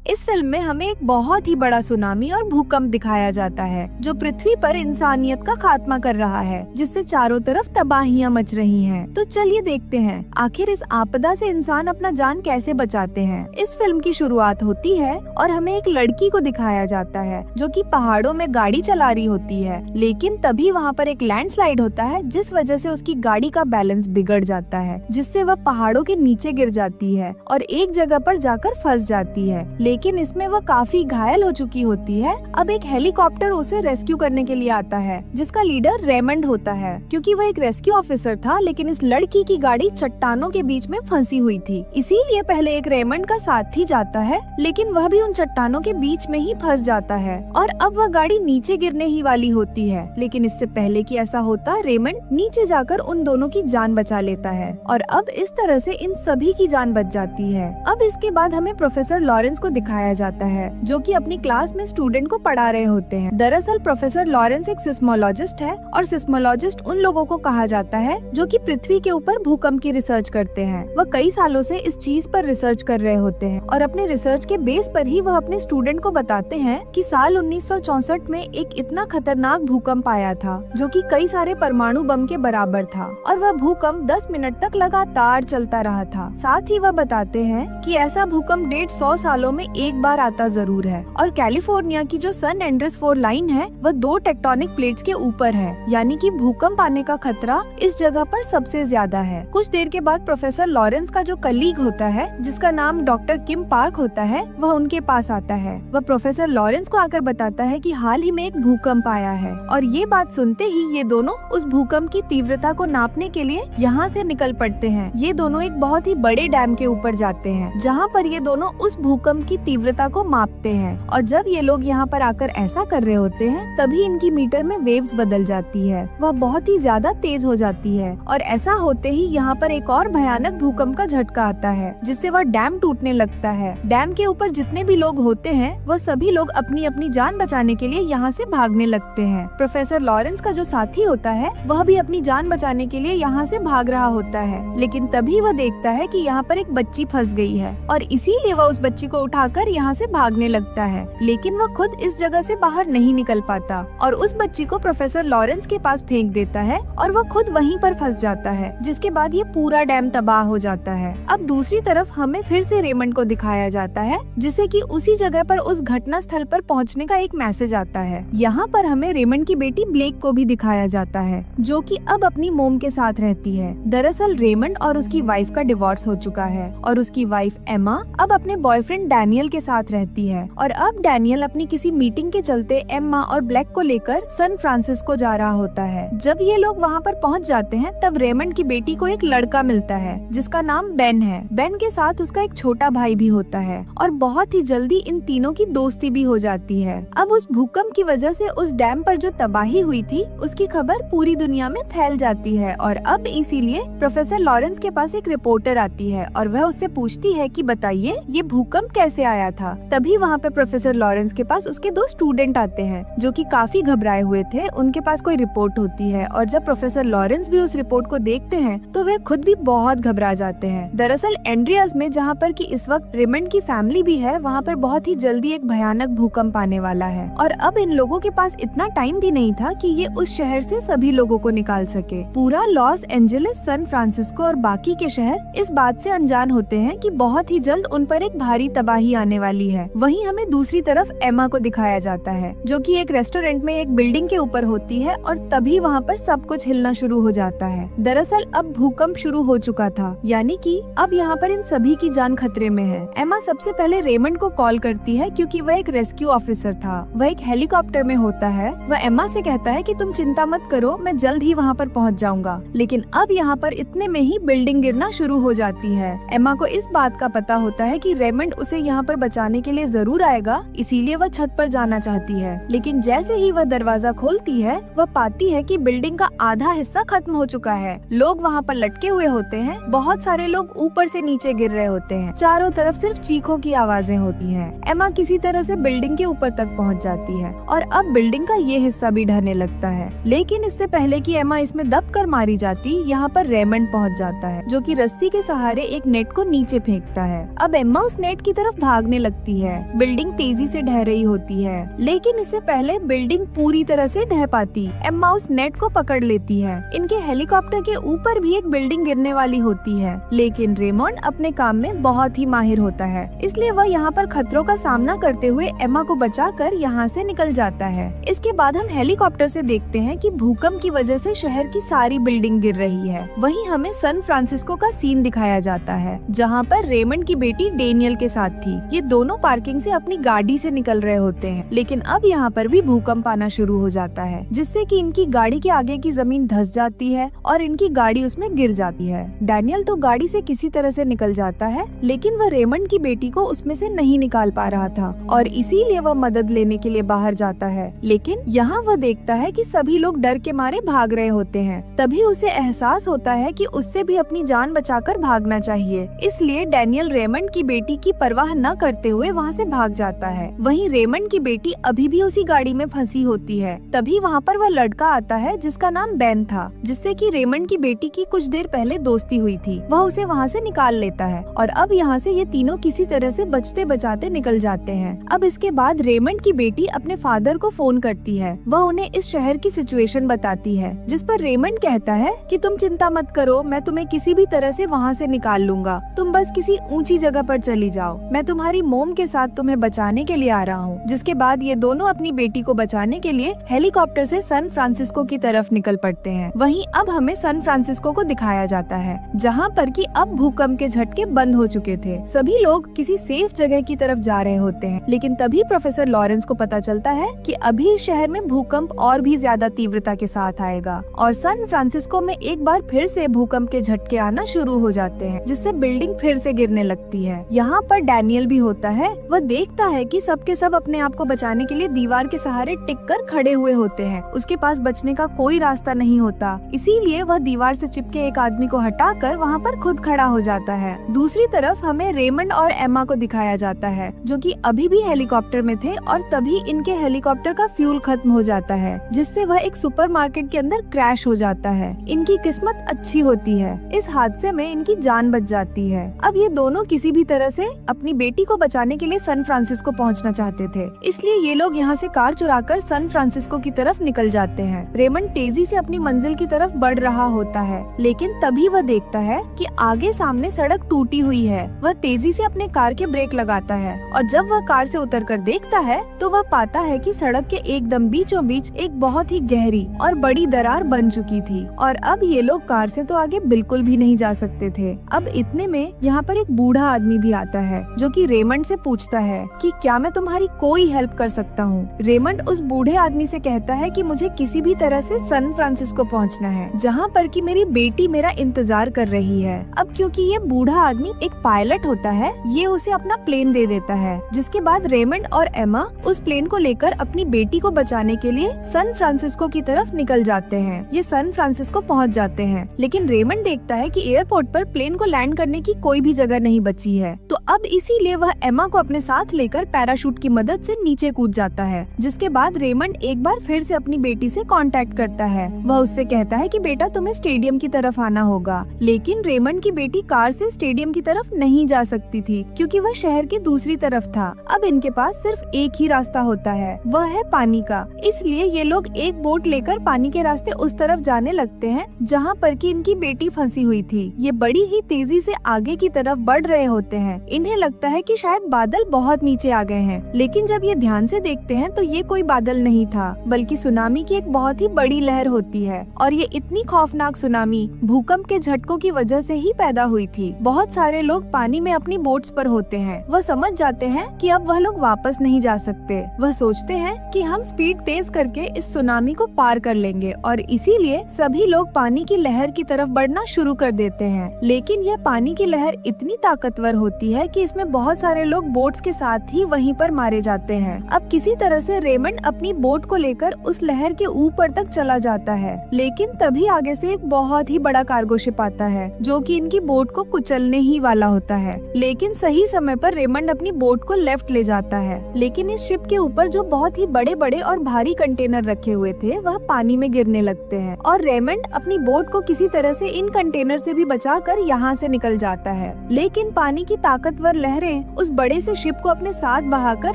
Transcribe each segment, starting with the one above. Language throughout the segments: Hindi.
इस फिल्म में हमें एक बहुत ही बड़ा सुनामी और भूकंप दिखाया जाता है जो पृथ्वी पर इंसानियत का खात्मा कर रहा है, जिससे चारों तरफ तबाहियां मच रही हैं। तो चलिए देखते हैं आखिर इस आपदा से इंसान अपना जान कैसे बचाते हैं। इस फिल्म की शुरुआत होती है और हमें एक लड़की को दिखाया जाता है जो कि पहाड़ों में गाड़ी चला रही होती है, लेकिन तभी वहाँ पर एक लैंडस्लाइड होता है जिस वजह से उसकी गाड़ी का बैलेंस बिगड़ जाता है, जिससे वह पहाड़ों के नीचे गिर जाती है और एक जगह पर जाकर फंस जाती है। लेकिन इसमें वह काफी घायल हो चुकी होती है। अब एक हेलीकॉप्टर उसे रेस्क्यू करने के लिए आता है जिसका लीडर रेमंड होता है। क्योंकि वह एक रेस्क्यू ऑफिसर था, लेकिन इस लड़की की गाड़ी चट्टानों के बीच में फंसी हुई थी, इसीलिए पहले एक रेमंड का साथ ही जाता है, लेकिन वह भी उन चट्टानों के बीच में ही फंस जाता है और अब वह गाड़ी नीचे गिरने ही वाली होती है। लेकिन इससे पहले कि ऐसा होता, रेमंड नीचे जाकर उन दोनों की जान बचा लेता है और अब इस तरह से इन सभी की जान बच जाती है। अब इसके बाद हमें प्रोफेसर लॉरेंस को दिखाया जाता है जो कि अपनी क्लास में स्टूडेंट को पढ़ा रहे होते हैं। दरअसल प्रोफेसर लॉरेंस एक सिस्मोलॉजिस्ट है और सिस्मोलॉजिस्ट उन लोगों को कहा जाता है जो कि पृथ्वी के ऊपर भूकंप की रिसर्च करते हैं। वह कई सालों से इस चीज पर रिसर्च कर रहे होते हैं और अपने रिसर्च के बेस पर ही वह अपने स्टूडेंट को बताते हैं कि साल 1964 में एक इतना खतरनाक भूकंप आया था जो कि कई सारे परमाणु बम के बराबर था और वह भूकंप 10 मिनट तक लगातार चलता रहा था। साथ ही वह बताते हैं कि ऐसा भूकंप 150 सालों में एक बार आता जरूर है और कैलिफोर्निया की जो सन एंड्रेस 4 लाइन है वह 2 टेक्टोनिक प्लेट्स के ऊपर है, यानी कि भूकंप आने का खतरा इस जगह पर सबसे ज्यादा है। कुछ देर के बाद प्रोफेसर लॉरेंस का जो कलीग होता है जिसका नाम डॉक्टर किम पार्क होता है, वह उनके पास आता है। वह प्रोफेसर लॉरेंस को आकर बताता है कि हाल ही में एक भूकंप आया है और ये बात सुनते ही ये दोनों उस भूकंप की तीव्रता को नापने के लिए यहाँ से निकल पड़ते हैं। ये दोनों एक बहुत ही बड़े डैम के ऊपर जाते हैं जहाँ पर ये दोनों उस भूकंप की तीव्रता को मापते हैं और जब ये लोग यहाँ पर आकर ऐसा कर रहे होते हैं तभी इनकी मीटर में वेव्स बदल जाती है, वह बहुत ही ज्यादा तेज हो जाती है और ऐसा होते ही यहाँ पर एक और भयानक भूकंप का झटका आता है जिससे वह डैम टूटने लगता है। डैम के ऊपर जितने भी लोग होते हैं वह सभी लोग अपनी अपनी जान बचाने के लिए यहाँ से भागने लगते हैं। प्रोफेसर लॉरेंस का जो साथी होता है वह भी अपनी जान बचाने के लिए यहाँ से भाग रहा होता है, लेकिन तभी वह देखता है कि यहाँ पर एक बच्ची फंस गई है और इसीलिए वह उस बच्ची को उठाकर यहाँ से भागने लगता है, लेकिन वह खुद इस जगह से बाहर नहीं निकल पाता और उस बच्ची को प्रोफेसर लॉरेंस के पास फेंक देता है और वह खुद वहीं पर फंस जाता है, जिसके बाद ये पूरा डैम तबाह हो जाता है। अब दूसरी तरफ हमें फिर से रेमंड को दिखाया जाता है जिसे कि उसी जगह पर उस घटना स्थल पर पहुंचने का एक मैसेज आता है। यहाँ पर हमें रेमंड की बेटी ब्लेक को भी दिखाया जाता है जो कि अब अपनी मोम के साथ रहती है। दरअसल रेमंड और उसकी वाइफ का डिवोर्स हो चुका है और उसकी वाइफ एमा अब अपने बॉयफ्रेंड डैनियल के साथ रहती है और अब डैनियल अपनी किसी मीटिंग के चलते एम्मा और ब्लैक को लेकर सैन फ्रांसिस्को जा रहा होता है। जब ये लोग वहाँ पर पहुँच जाते हैं तब रेमंड की बेटी को एक लड़का मिलता है जिसका नाम बेन है। बेन के साथ उसका एक छोटा भाई भी होता है और बहुत ही जल्दी इन तीनों की दोस्ती भी हो जाती है। अब उस भूकंप की वजह से उस डैम पर जो तबाही हुई थी उसकी खबर पूरी दुनिया में फैल जाती है और अब इसीलिए प्रोफेसर लॉरेंस के पास एक रिपोर्टर आती है और वह उससे पूछती है कि बताइए ये भूकंप कैसे आया था। तभी वहाँ पे प्रोफेसर लॉरेंस के पास उसके 2 स्टूडेंट आते हैं जो कि काफी घबराए हुए थे। उनके पास कोई रिपोर्ट होती है और जब प्रोफेसर लॉरेंस भी उस रिपोर्ट को देखते हैं तो वे खुद भी बहुत घबरा जाते हैं। दरअसल एंड्रियास में जहाँ पर कि इस वक्त रेमंड की फैमिली भी है, वहाँ पर बहुत ही जल्दी एक भयानक भूकंप आने वाला है और अब इन लोगों के पास इतना टाइम भी नहीं था कि ये उस शहर से सभी लोगों को निकाल सके। पूरा लॉस एंजेलिस, सैन फ्रांसिस्को और बाकी के शहर इस बात से अनजान होते हैं कि बहुत ही जल्द उन पर एक भारी तबाही आने वाली है। वहीं हमें दूसरी तरफ एमा को दिखाया जाता है जो कि एक रेस्टोरेंट में एक बिल्डिंग के ऊपर होती है और तभी वहाँ पर सब कुछ हिलना शुरू हो जाता है। दरअसल अब भूकंप शुरू हो चुका था, यानी कि अब यहाँ पर इन सभी की जान खतरे में है। एमा सबसे पहले रेमंड को कॉल करती है क्योंकि वह एक रेस्क्यू ऑफिसर था, वह एक हेलीकॉप्टर में होता है। वह एमा से कहता है कि तुम चिंता मत करो, मैं जल्द ही वहाँ पर पहुँच जाऊंगा। लेकिन अब यहाँ पर इतने में ही बिल्डिंग गिरना शुरू हो जाती है। एमा को इस बात का पता होता है कि रेमंड उसे यहाँ पर बचाने के लिए जरूर आएगा, इसीलिए वह छत पर जाना चाहती है। लेकिन जैसे ही वह दरवाजा खोलती है वह पाती है कि बिल्डिंग का आधा हिस्सा खत्म हो चुका है। लोग वहाँ पर लटके हुए होते हैं, बहुत सारे लोग ऊपर से नीचे गिर रहे होते हैं, चारों तरफ सिर्फ चीखों की आवाजें होती हैं। एमा किसी तरह से बिल्डिंग के ऊपर तक पहुँच जाती है और अब बिल्डिंग का ये हिस्सा भी ढहने लगता है। लेकिन इससे पहले कि एमा इसमें दब कर मारी जाती, यहाँ पर रेमंड पहुँच जाता है जो कि रस्सी के सहारे एक नेट को नीचे फेंकता है। अब एम्मा उस नेट की तरफ भागने लगती है। बिल्डिंग तेजी से ढह रही होती है, लेकिन इससे पहले बिल्डिंग पूरी तरह से ढह पाती, एम्मा उस नेट को पकड़ लेती है। इनके हेलीकॉप्टर के ऊपर भी एक बिल्डिंग गिरने वाली होती है, लेकिन रेमंड अपने काम में बहुत ही माहिर होता है, इसलिए वह यहाँ पर खतरों का सामना करते हुए एम्मा को बचाकर यहाँ से निकल जाता है। इसके बाद हम हेलीकॉप्टर से देखते हैं कि भूकंप की वजह से शहर की सारी बिल्डिंग गिर रही है। वहीं हमें सैन फ्रांसिस्को का सीन दिखाया जाता है, जहाँ पर रेमंड की बेटी डेनियल के साथ थी। ये दोनों पार्किंग से अपनी गाड़ी से निकल रहे होते हैं, लेकिन अब यहाँ पर भी भूकंप आना शुरू हो जाता है, जिससे कि इनकी गाड़ी के आगे की जमीन धंस जाती है और इनकी गाड़ी उसमें गिर जाती है। डेनियल तो गाड़ी से किसी तरह से निकल जाता है, लेकिन वह रेमंड की बेटी को उसमें से नहीं निकाल पा रहा था और इसीलिए वह मदद लेने के लिए बाहर जाता है। लेकिन यहाँ वह देखता है कि सभी लोग डर के मारे भाग रहे होते हैं। तभी उसे एहसास होता है कि उससे भी अपनी जान बचाकर भागना चाहिए, इसलिए डेनियल रेमंड की बेटी की परवाह न करते हुए वहाँ से भाग जाता है। वहीं रेमंड की बेटी अभी भी उसी गाड़ी में फंसी होती है। तभी वहाँ पर वह लड़का आता है जिसका नाम बेन था, जिससे कि रेमंड की बेटी की कुछ देर पहले दोस्ती हुई थी। वह उसे वहाँ से निकाल लेता है और अब यहाँ से ये तीनों किसी तरह से बचते बचाते निकल जाते हैं। अब इसके बाद रेमंड की बेटी अपने फादर को फोन करती है। वह उन्हें इस शहर की सिचुएशन बताती है, जिस पर रेमंड कहता है कि तुम चिंता मत करो, मैं तुम्हें किसी भी तरह से वहाँ से निकाल लूंगा। तुम बस किसी ऊंची जगह पर चली जाओ, मैं तुम्हारी मोम के साथ तुम्हें बचाने के लिए आ रहा हूँ। जिसके बाद ये दोनों अपनी बेटी को बचाने के लिए हेलीकॉप्टर से सैन फ्रांसिस्को की तरफ निकल पड़ते हैं। वहीं अब हमें सैन फ्रांसिस्को को दिखाया जाता है, जहाँ पर कि अब भूकंप के झटके बंद हो चुके थे। सभी लोग किसी सेफ जगह की तरफ जा रहे होते हैं, लेकिन तभी प्रोफेसर लॉरेंस को पता चलता है कि अभी इस शहर में भूकंप और भी ज्यादा तीव्रता के साथ आएगा और सैन फ्रांसिस्को में एक बार फिर से भूकंप के झटके आना शुरू हो जाते हैं, जिससे बिल्डिंग फिर से गिरने लगती है। यहाँ पर डेनियल भी होता है। वह देखता है कि सबके सब अपने आप को बचाने के लिए दीवार के सहारे टिककर खड़े हुए होते हैं। उसके पास बचने का कोई रास्ता नहीं होता, इसीलिए वह दीवार से चिपके एक आदमी को हटाकर वहाँ पर खुद खड़ा हो जाता है। दूसरी तरफ हमें रेमंड और एम्मा को दिखाया जाता है, जो कि अभी भी हेलीकॉप्टर में थे और तभी इनके हेलीकॉप्टर का फ्यूल खत्म हो जाता है, जिससे वह एक सुपरमार्केट के अंदर क्रैश हो जाता है। इनकी किस्मत अच्छी होती है, इस हादसे में इनकी जान बच जाती है। अब ये दोनों किसी भी तरह से अपनी बेटी को बचाने के लिए सैन फ्रांसिस्को पहुंचना चाहते थे, इसलिए ये लोग यहाँ से कार चुराकर सैन फ्रांसिस्को की तरफ निकल जाते हैं। रेमंड तेजी से अपनी मंजिल की तरफ बढ़ रहा होता है, लेकिन तभी वह देखता है कि आगे सामने सड़क टूटी हुई है। वह तेजी से अपने कार के ब्रेक लगाता है और जब वह कार से उतरकर देखता है तो वह पाता है कि सड़क के एकदम बीचों बीच एक बहुत ही गहरी और बड़ी दरार बन चुकी थी और अब ये लोग कार से तो आगे बिल्कुल भी नहीं जा सकते थे। अब इतने में यहाँ पर एक बूढ़ा आदमी भी आता है, जो कि रेमंड से पूछता है कि क्या मैं तुम्हारी कोई हेल्प कर सकता हूँ। रेमंड उस बूढ़े आदमी से कहता है कि मुझे किसी भी तरह से सैन फ्रांसिस्को पहुँचना है, जहाँ पर कि मेरी बेटी मेरा इंतजार कर रही है। अब क्योंकि ये बूढ़ा आदमी एक पायलट होता है, ये उसे अपना प्लेन दे देता है, जिसके बाद रेमंड और एम्मा उस प्लेन को लेकर अपनी बेटी को बचाने के लिए सैन फ्रांसिस्को की तरफ निकल जाते हैं। ये सैन फ्रांसिस्को पहुंच जाते हैं, लेकिन रेमंड देखता है कि एयरपोर्ट पर प्लेन को लैंड करने की कोई भी जगह नहीं बची है, तो अब इसीलिए वह एम्मा को अपने साथ लेकर पैराशूट की मदद से नीचे कूद जाता है। जिसके बाद रेमंड एक बार फिर से अपनी बेटी से कांटेक्ट करता है। वह उससे कहता है कि बेटा तुम्हें स्टेडियम की तरफ आना होगा, लेकिन रेमंड की बेटी कार से स्टेडियम की तरफ नहीं जा सकती थी, क्योंकि वह शहर की दूसरी तरफ था। अब इनके पास सिर्फ एक ही रास्ता होता है, वह है पानी का। इसलिए ये लोग एक बोट लेकर पानी के रास्ते उस तरफ जाने लगते हैं जहाँ पर कि इनकी बेटी फंसी हुई थी। ये बड़ी ही तेजी से आगे की तरफ बढ़ रहे होते हैं। इन्हें लगता है कि शायद बादल बहुत नीचे आ गए हैं, लेकिन जब ये ध्यान से देखते हैं तो ये कोई बादल नहीं था, बल्कि सुनामी की एक बहुत ही बड़ी लहर होती है। और ये इतनी खौफनाक सुनामी भूकंप के झटकों की वजह से ही पैदा हुई थी। बहुत सारे लोग पानी में अपनी बोट्स पर होते हैं। वह समझ जाते हैं कि अब वह लोग वापस नहीं जा सकते। वह सोचते हैं कि हम स्पीड तेज करके इस सुनामी को पार कर लेंगे और इसीलिए सभी लोग पानी की लहर की तरफ बढ़ना शुरू कर देते हैं। लेकिन यह पानी की लहर इतनी ताकतवर होती है कि इसमें बहुत सारे लोग बोट्स के साथ ही वहीं पर मारे जाते हैं। अब किसी तरह से रेमंड अपनी बोट को लेकर उस लहर के ऊपर तक चला जाता है, लेकिन तभी आगे से एक बहुत ही बड़ा कार्गो शिप आता है, जो कि इनकी बोट को कुचलने ही वाला होता है। लेकिन सही समय पर रेमंड अपनी बोट को लेफ्ट ले जाता है, लेकिन इस शिप के ऊपर जो बहुत ही बड़े बड़े और भारी कंटेनर रखे हुए थे वह पानी में गिरने लगते हैं और रेमंड अपनी बोट को किसी तरह से इन कंटेनर से भी बचाकर यहाँ से निकल जाता है। लेकिन पानी की ताकतवर लहरें में उस बड़े से शिप को अपने साथ बहाकर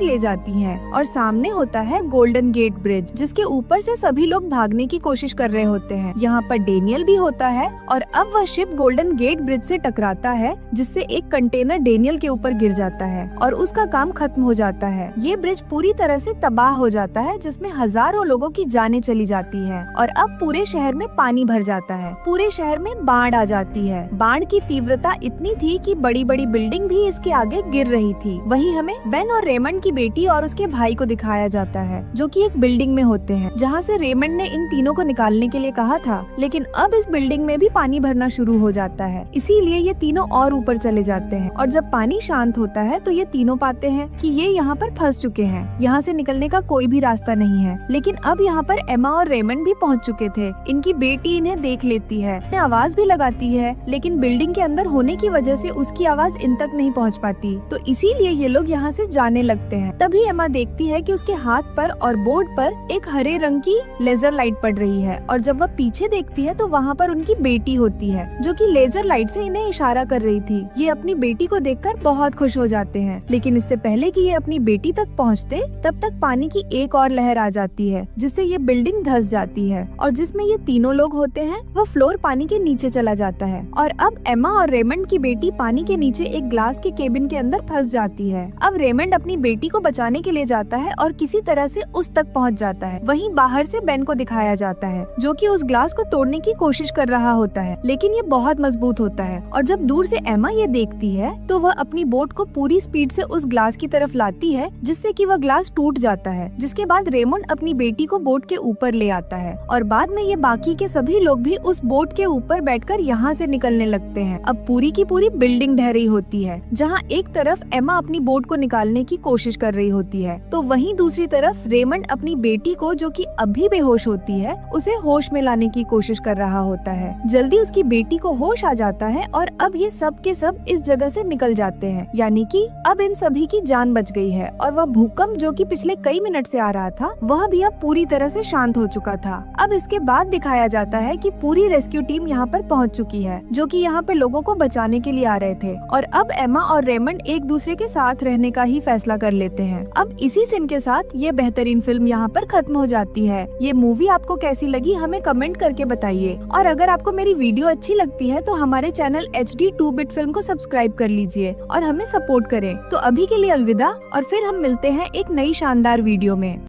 ले जाती हैं और सामने होता है गोल्डन गेट ब्रिज, जिसके ऊपर से सभी लोग भागने की कोशिश कर रहे होते हैं। यहाँ पर डेनियल भी होता है और अब वह शिप गोल्डन गेट ब्रिज से टकराता है, जिससे एक कंटेनर डेनियल के ऊपर गिर जाता है और उसका काम खत्म हो जाता है। ये ब्रिज पूरी तरह से तबाह हो जाता है, जिसमें हजारों लोगों की जानें चली जाती है और अब पूरे शहर में पानी भर जाता है। पूरे शहर में बाढ़ आ जाती है। बाढ़ की तीव्रता इतनी थी कि बड़ी बड़ी बिल्डिंग भी इसके आगे गिर रही थी। वहीं हमें बेन और रेमंड की बेटी और उसके भाई को दिखाया जाता है, जो कि एक बिल्डिंग में होते हैं, जहाँ से रेमंड ने इन तीनों को निकालने के लिए कहा था। लेकिन अब इस बिल्डिंग में भी पानी भरना शुरू हो जाता है, इसीलिए ये तीनों और ऊपर चले जाते हैं और जब पानी शांत होता है तो ये तीनों पाते हैं कि ये यहाँ पर फंस चुके हैं। यहाँ से निकलने का कोई भी रास्ता नहीं है। लेकिन अब यहाँ पर एमा और रेमंड भी पहुँच चुके थे। इनकी बेटी इन्हें देख लेती है, आवाज भी लगाती है, लेकिन बिल्डिंग के अंदर होने की वजह से उसकी आवाज इन तक नहीं पहुँच पाती, तो इसीलिए ये लोग यहाँ से जाने लगते हैं। तभी एमा देखती है कि उसके हाथ पर और बोर्ड पर एक हरे रंग की लेजर लाइट पड़ रही है और जब वह पीछे देखती है तो वहाँ पर उनकी बेटी होती है, जो कि लेजर लाइट से इन्हें इशारा कर रही थी। ये अपनी बेटी को देखकर बहुत खुश हो जाते हैं, लेकिन इससे पहले कि ये अपनी बेटी तक पहुँचते तब तक पानी की एक और लहर आ जाती है, जिससे ये बिल्डिंग धंस जाती है और जिसमें ये तीनों लोग होते हैं वह फ्लोर पानी के नीचे चला जाता है और अब एमा और रेमंड की बेटी पानी के नीचे एक ग्लास के केबिन के अंदर फंस जाती है। अब रेमंड अपनी बेटी को बचाने के लिए जाता है और किसी तरह से उस तक पहुंच जाता है। वहीं बाहर से बेन को दिखाया जाता है, जो कि उस ग्लास को तोड़ने की कोशिश कर रहा होता है, लेकिन ये बहुत मजबूत होता है और जब दूर से एमा ये देखती है तो वह अपनी बोट को पूरी स्पीड से उस ग्लास की तरफ लाती है, जिससे कि वह ग्लास टूट जाता है। जिसके बाद रेमंड अपनी बेटी को बोट के ऊपर ले आता है और बाद में ये बाकी के सभी लोग भी उस बोट के ऊपर बैठकर यहाँ से निकलने लगते हैं। अब पूरी की पूरी बिल्डिंग ढह रही होती है, जहाँ एक तरफ एमा अपनी बोट को निकालने की कोशिश कर रही होती है, तो वहीं दूसरी तरफ रेमंड अपनी बेटी को, जो कि अभी बेहोश होती है, उसे होश में लाने की कोशिश कर रहा होता है। जल्दी उसकी बेटी को होश आ जाता है और अब ये सब के सब इस जगह से निकल जाते हैं, यानी कि अब इन सभी की जान बच गई है और वह भूकंप जो कि पिछले कई मिनट से आ रहा था वह भी अब पूरी तरह से शांत हो चुका था। अब इसके बाद दिखाया जाता है कि पूरी रेस्क्यू टीम यहाँ पर पहुँच चुकी है, जो कि यहाँ पर लोगों को बचाने के लिए आ रहे थे और अब एमा और रेमंड एक दूसरे के साथ रहने का ही फैसला कर लेते हैं। अब इसी सीन के साथ ये बेहतरीन फिल्म यहाँ पर खत्म हो जाती है। ये मूवी आपको कैसी लगी हमें कमेंट करके बताइए और अगर आपको मेरी वीडियो अच्छी लगती है तो हमारे चैनल HD 2-Bit फिल्म को सब्सक्राइब कर लीजिए और हमें सपोर्ट करें। तो अभी के लिए अलविदा और फिर हम मिलते हैं एक नई शानदार वीडियो में।